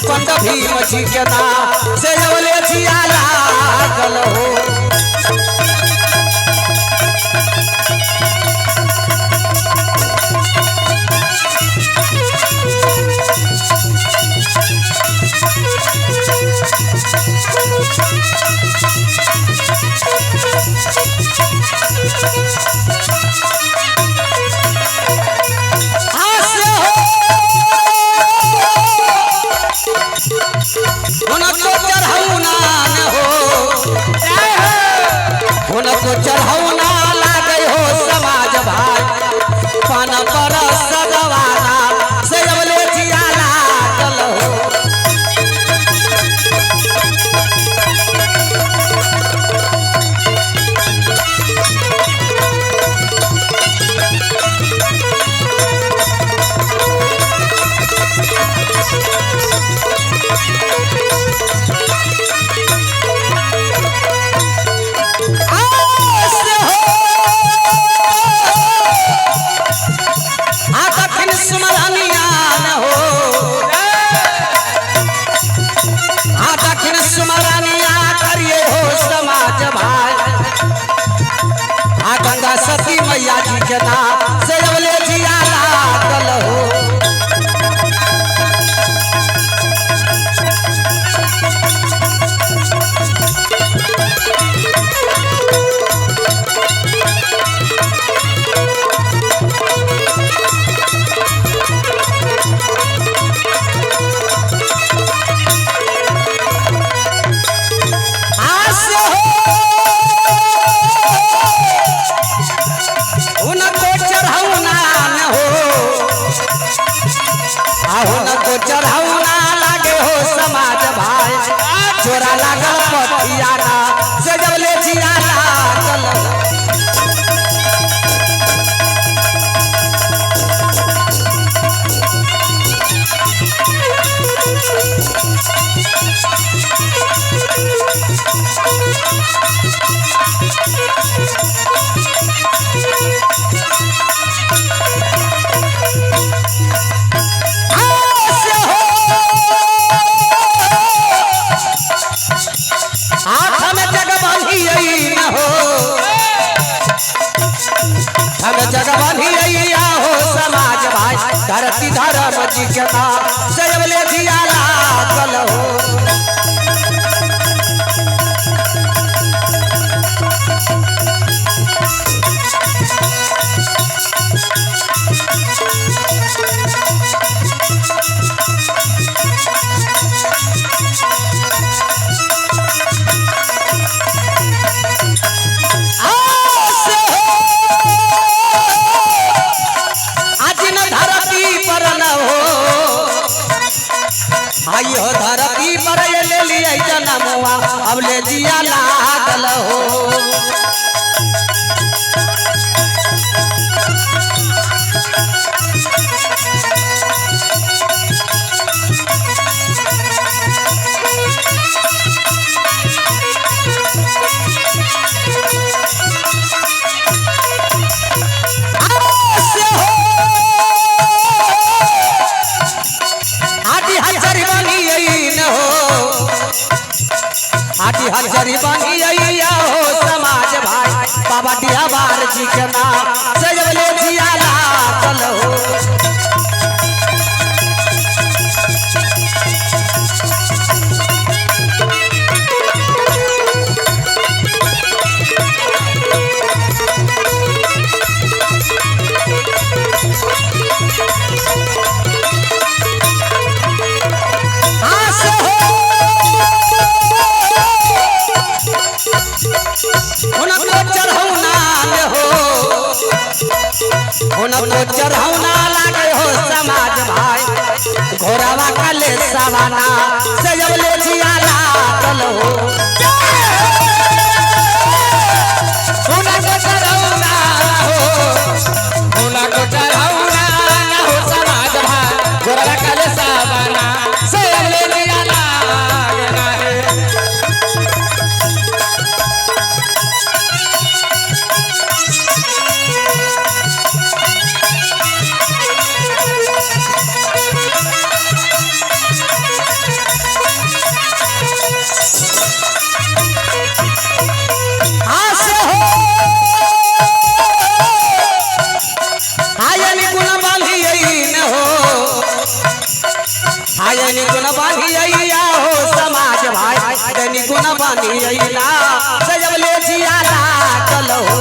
पंड भीम जी के नाम से जबले जिया लागल हो। उनको चढ़ौना लागे हो समाज भाई पान पर सदवाना से जबले जिया लागल हो। गंगा सती मैया जी के नाम से जबले जिया लागल हो। उनको चढ़ौना लागे हो समाज भाई चोरा लागल पथियाना से जबले जिया लागल। हो समाज भाई धरती धर्म जी के नाम से जबले जिया लागल हो। आई हो धरती पर ले लिया जनमुआ अब ले जिया लागल हो। हजरी बनी हो समाज भाई बाबा डिहबार जी के नाम से जबले जिया लागल हो। उनको चढ़ौना लागे हो समाज भाई घोड़ावा कले सवाना से जबले जिया लागल हो। उनको चढ़ौना हो समाज भाई घोड़ावा कले सवाना से जबले जिया लागल हो। गुना बानी अइला से जब ले जिया लागल हो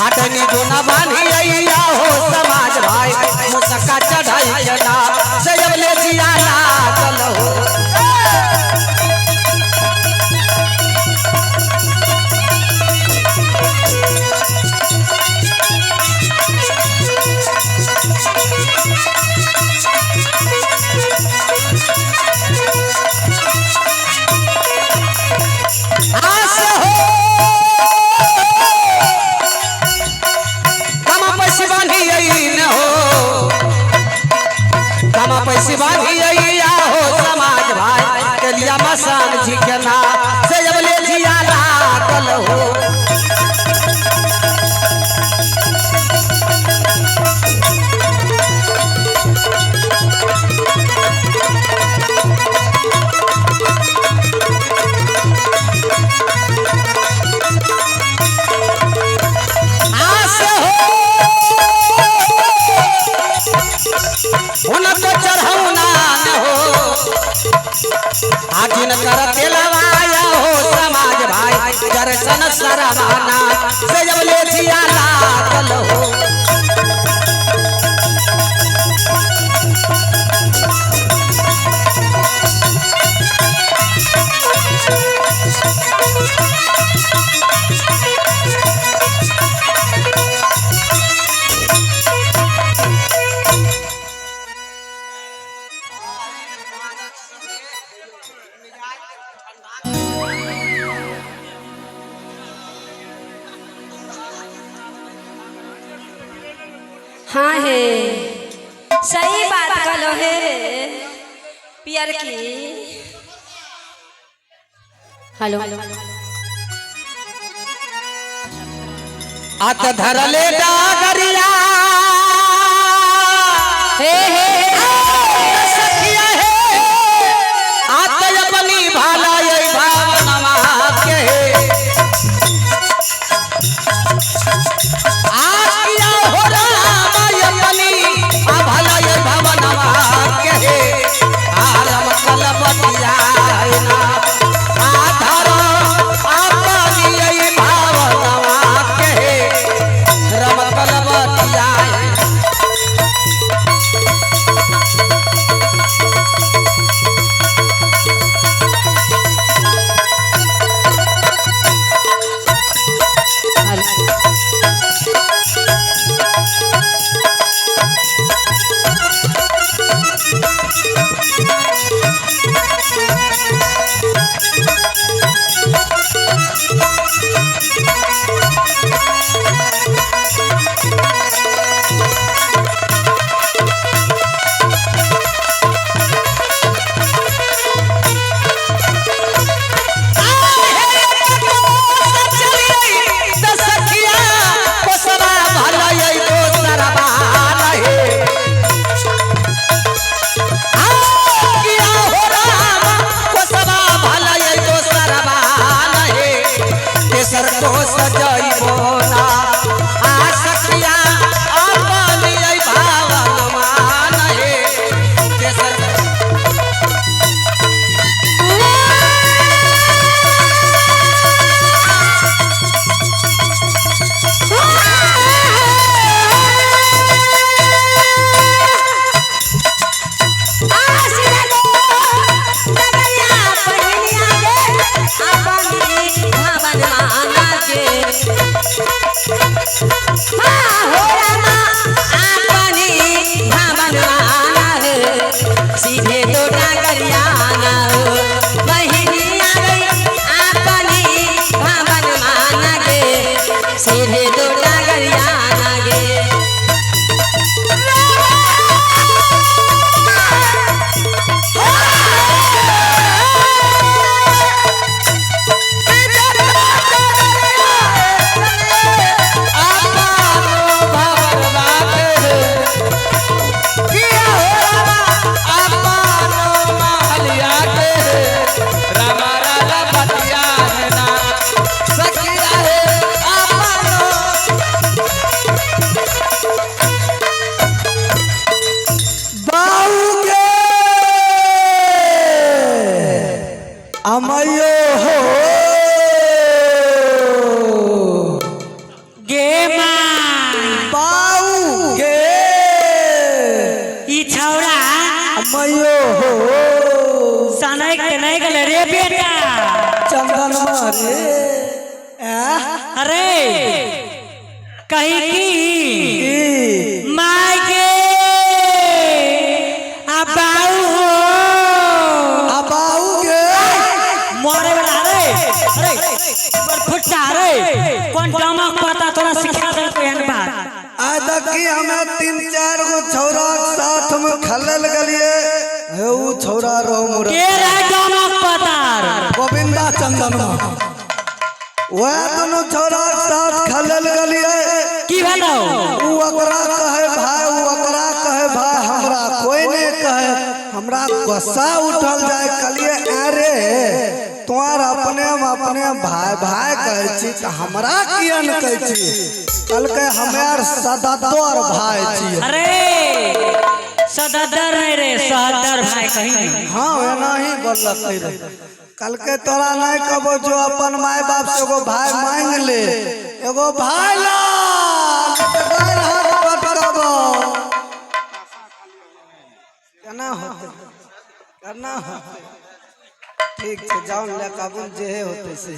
अटनी गुना बानी अइया हो समाज भाई मुसक्का चढ़ाई जना से जब ले जिया लागल हो पैसी बांधी अइया हो समाज भाई के लिया मसान झिकना से जब ले जिया लागल हो आखिन कर तेलवाया हो समाज भाई दर्शन सरवाना से जब ले जिया लागल हो हाँ है सही बात कलो है पियर की हेलो आत धरले डागरिया हे सखिया हे आत अपनी भाला ये भावनमा के आकिया हो राम अपनी भाला ये भावनमा के आरम कलबतिया ना आधार अपनी ये भावनमा के रम कलबतिया तो सजइबो ना आ सखिया अपनी आई भावनमा नहे केसर सीधे तो डागरियाना बहिनी आ गई अपनी भावन माना गे सीधे तो डागरियाना गे अपनी मयो हो सनक के नहीं गले रे बेटा चंदन मारे अरे कही की माय के अबाऊ हो अबाऊ के मोरे वाला रे अरे पर फुट्टा रे कौन डामक पता तोरा सिखा दे कोई बात आज तक की हमें 3-4 गो छौरा साथ में खलल गलिए हे ऊ छौरा रो मुर के रे डामक पतार गोविंदा चंदन वह दोनों छौरा साथ खलल गलिए की भेलो ऊ अकरा कहे भाई हमरा कोई नहीं कहे हमरा गुस्सा उठल जाए कलिए अरे तोर अपने भाई कहे छी त हमरा किया न कहे छी कल के हमार सददर भाई छी अरे सददर नहीं रे सहदर भाई कहीं हां एना ही बोलक रे कल के तोरा नहीं कबो जो अपन माय बाप से एगो भाई मांग ले एगो भाई ला गाय हाथ पटकबो केना होते करना होते ठीक से जाओ ले काबुल जे होते से